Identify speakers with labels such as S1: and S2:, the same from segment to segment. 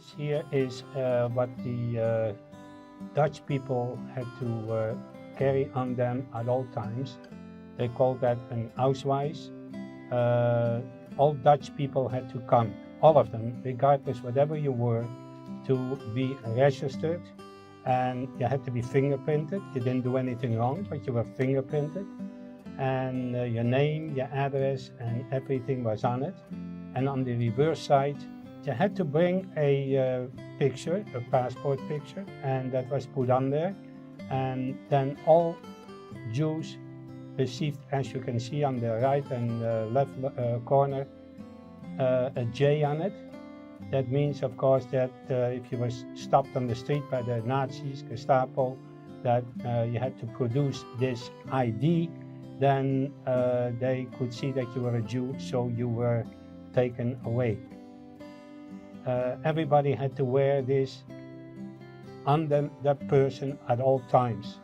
S1: This here is what the Dutch people had to carry on them at all times. They called that an Ausweis. All Dutch people had to come, all of them, regardless whatever you were, to be registered, and you had to be fingerprinted. You didn't do anything wrong, but you were fingerprinted, and your name, your address, and everything was on it. And on the reverse side, you had to bring a picture, a passport picture, and that was put on there. And then all Jews received, as you can see on the right and left corner, a J on it. That means, of course, that if you were stopped on the street by the Nazis, Gestapo, that you had to produce this ID, then they could see that you were a Jew, so you were taken away. Everybody had to wear this on that person at all times.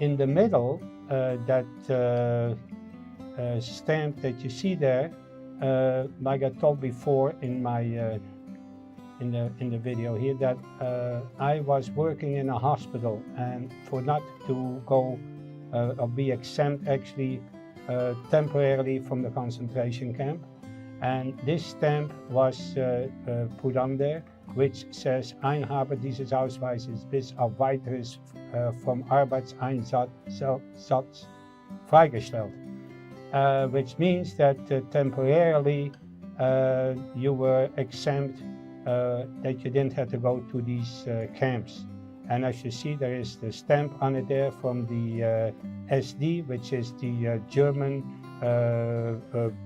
S1: In the middle, that stamp that you see there, like I told before in my in the video here, that I was working in a hospital, and for not to go or be exempt actually temporarily from the concentration camp. And this stamp was put on there, which says, "Ein habe dieses Ausweises bis auf weiteres vom Arbeitseinsatz freigestellt," which means that temporarily you were exempt, that you didn't have to go to these camps. And as you see, there is the stamp on it there from the SD, which is the German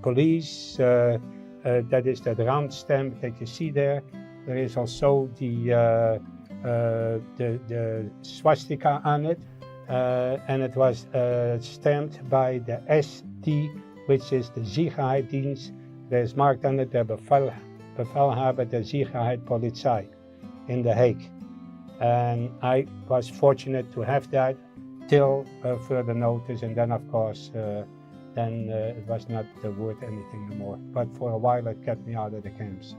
S1: police. That is that round stamp that you see there. There is also the swastika on it, and it was stamped by the SD, which is the Sicherheitsdienst. There's marked on it the Bevelhaber der Sicherheitspolizei in The Hague. And I was fortunate to have that till further notice, and then of course then it was not worth anything anymore. But for a while it kept me out of the camps.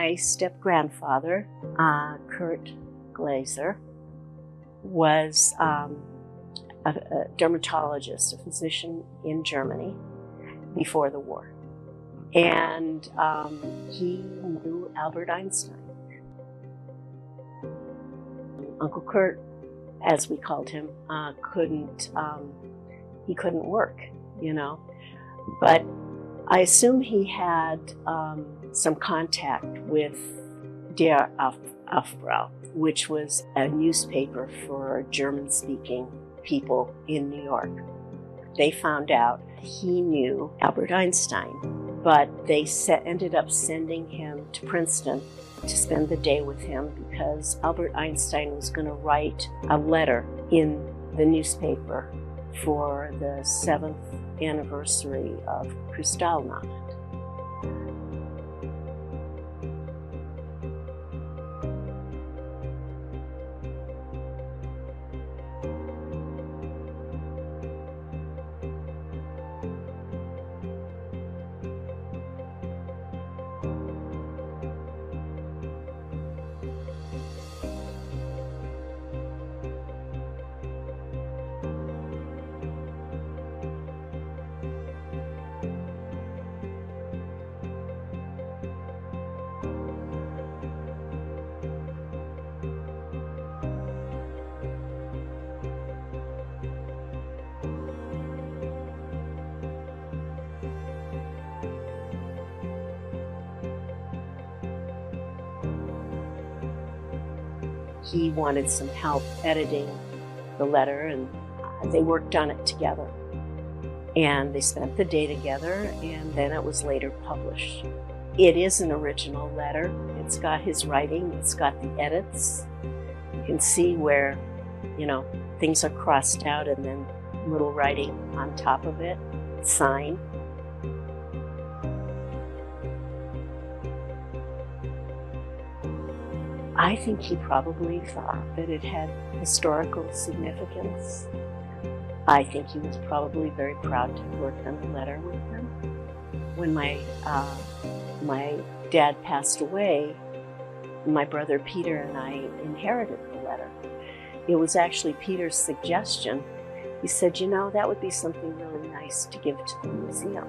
S2: My step-grandfather, Kurt Glaser, was a dermatologist, a physician in Germany before the war. And he knew Albert Einstein. Uncle Kurt, as we called him, couldn't work, But I assume he had some contact with Der Aufbruch, which was a newspaper for German-speaking people in New York. They found out he knew Albert Einstein, but they ended up sending him to Princeton to spend the day with him because Albert Einstein was going to write a letter in the newspaper for the 7th anniversary of Kristallnacht. He wanted some help editing the letter, and they worked on it together. And they spent the day together, and then it was later published. It is an original letter. It's got his writing, it's got the edits. You can see where, things are crossed out and then little writing on top of it, sign. I think he probably thought that it had historical significance. I think he was probably very proud to work on the letter with him. When my dad passed away, my brother Peter and I inherited the letter. It was actually Peter's suggestion. He said, that would be something really nice to give to the museum.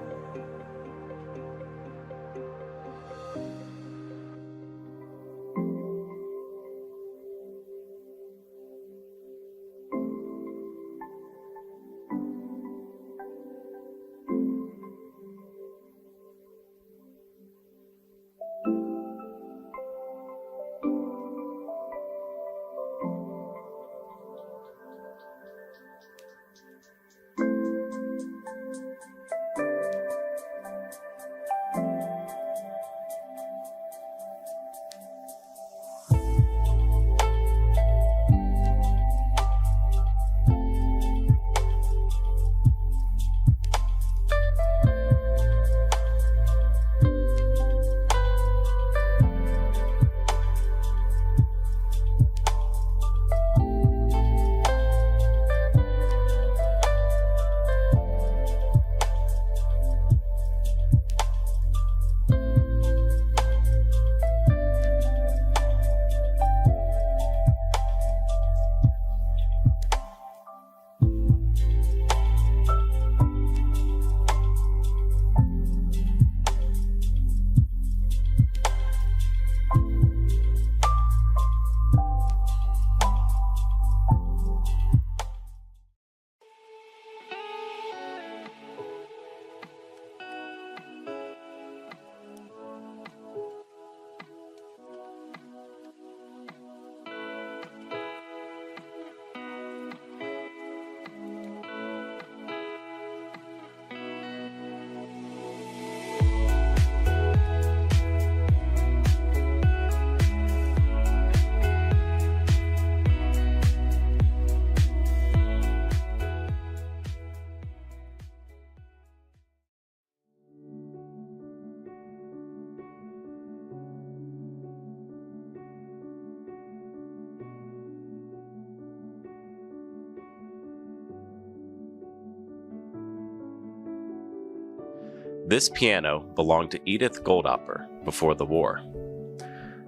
S3: This piano belonged to Edith Goldapper before the war.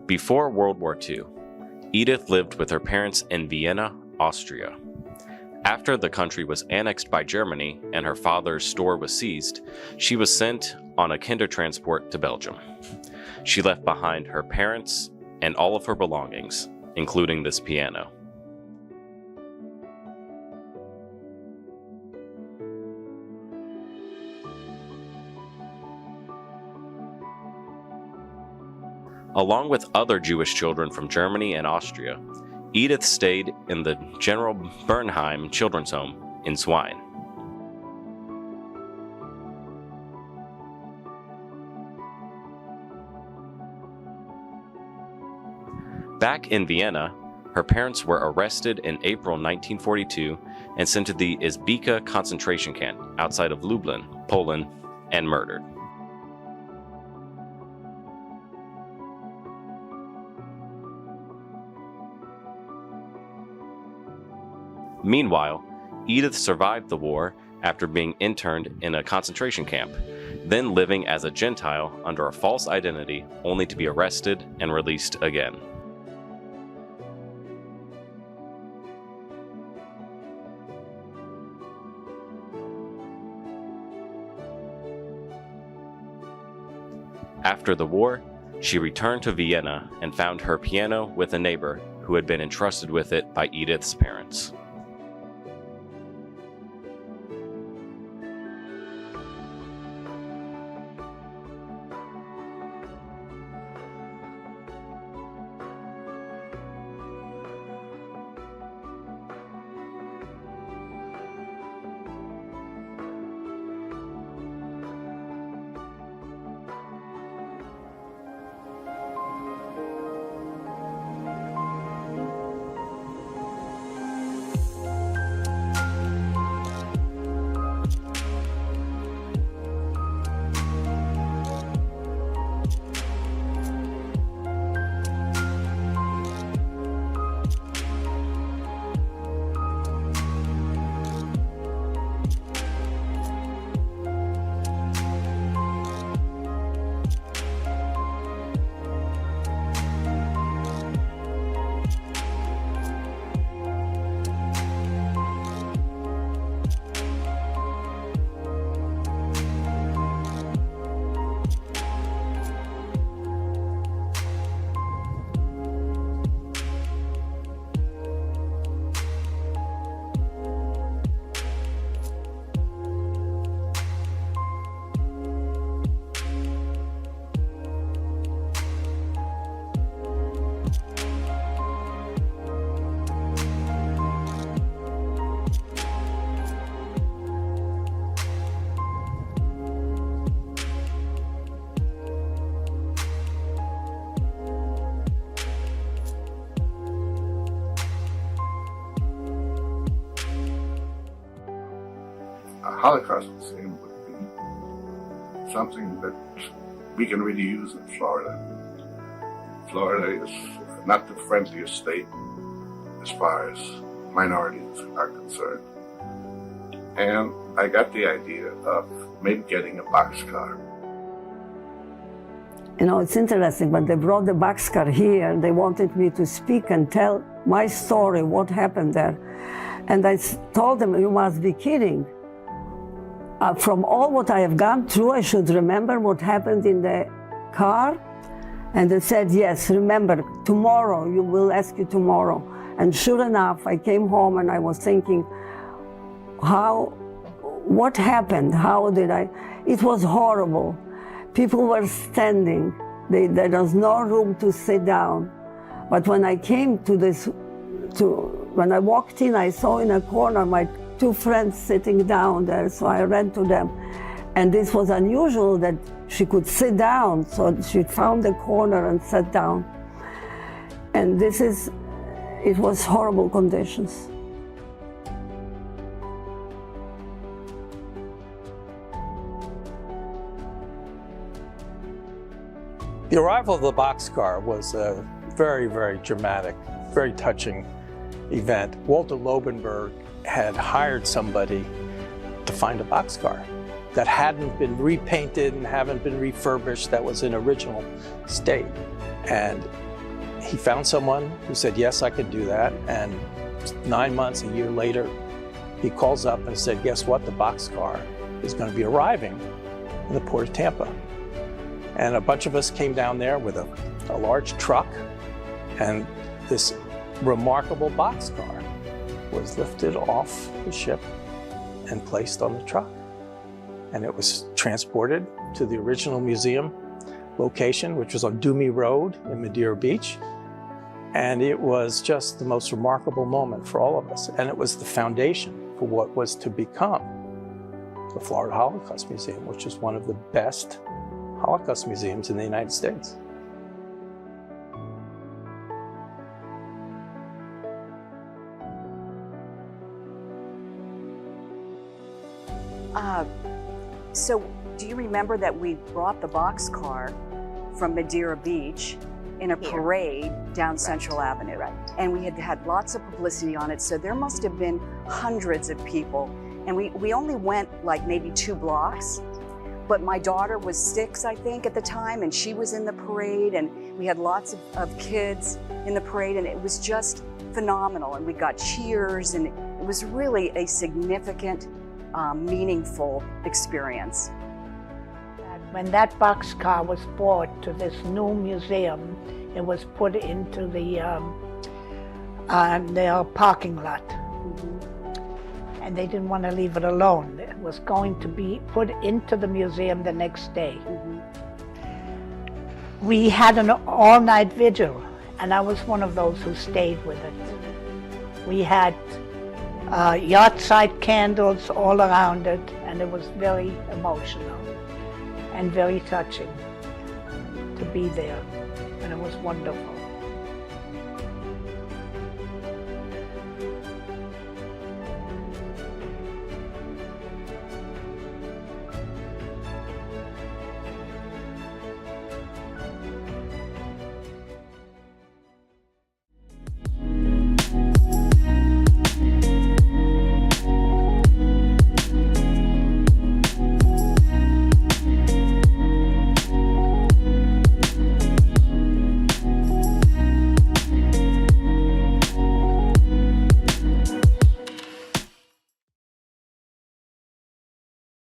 S3: Before World War II, Edith lived with her parents in Vienna, Austria. After the country was annexed by Germany and her father's store was seized, she was sent on a Kindertransport to Belgium. She left behind her parents and all of her belongings, including this piano. Along with other Jewish children from Germany and Austria, Edith stayed in the General Bernheim Children's Home in Swine. Back in Vienna, her parents were arrested in April 1942 and sent to the Izbica concentration camp outside of Lublin, Poland, and murdered. Meanwhile, Edith survived the war after being interned in a concentration camp, then living as a Gentile under a false identity only to be arrested and released again. After the war, she returned to Vienna and found her piano with a neighbor who had been entrusted with it by Edith's parents.
S4: A Holocaust Museum would be something that we can really use in Florida. Florida is not the friendliest state as far as minorities are concerned. And I got the idea of maybe getting a boxcar.
S5: You know, it's interesting, when they brought the boxcar here, they wanted me to speak and tell my story, what happened there. And I told them, you must be kidding. From all what I have gone through, I should remember what happened in the car. And they said, yes, remember, tomorrow, you will ask you tomorrow. And sure enough, I came home and I was thinking, what happened? How did I? It was horrible. People were standing. There was no room to sit down. But when I came to when I walked in, I saw in a corner my two friends sitting down there, so I ran to them. And this was unusual that she could sit down, so she found a corner and sat down. And it was horrible conditions.
S6: The arrival of the boxcar was a very, very dramatic, very touching event. Walter Lobenberg had hired somebody to find a boxcar that hadn't been repainted and hadn't been refurbished, that was in original state. And he found someone who said, yes, I could do that. And 9 months, a year later, he calls up and said, guess what? The boxcar is going to be arriving in the port of Tampa. And a bunch of us came down there with a large truck, and this remarkable boxcar was lifted off the ship and placed on the truck. And it was transported to the original museum location, which was on Dumie Road in Madeira Beach. And it was just the most remarkable moment for all of us. And it was the foundation for what was to become the Florida Holocaust Museum, which is one of the best Holocaust museums in the United States.
S7: So do you remember that we brought the boxcar from Madeira Beach in a parade down Central Avenue?
S2: Right.
S7: And we had lots of publicity on it, so there must have been hundreds of people. And we only went like maybe 2 blocks, but my daughter was 6, I think, at the time, and she was in the parade, and we had lots of kids in the parade, and it was just phenomenal. And we got cheers, and it was really a significant, meaningful experience.
S8: When that boxcar was brought to this new museum, it was put into their parking lot. And they didn't want to leave it alone. It was going to be put into the museum the next day. We had an all-night vigil, and I was one of those who stayed with it. We had yard-side candles all around it, and it was very emotional and very touching to be there, and it was wonderful.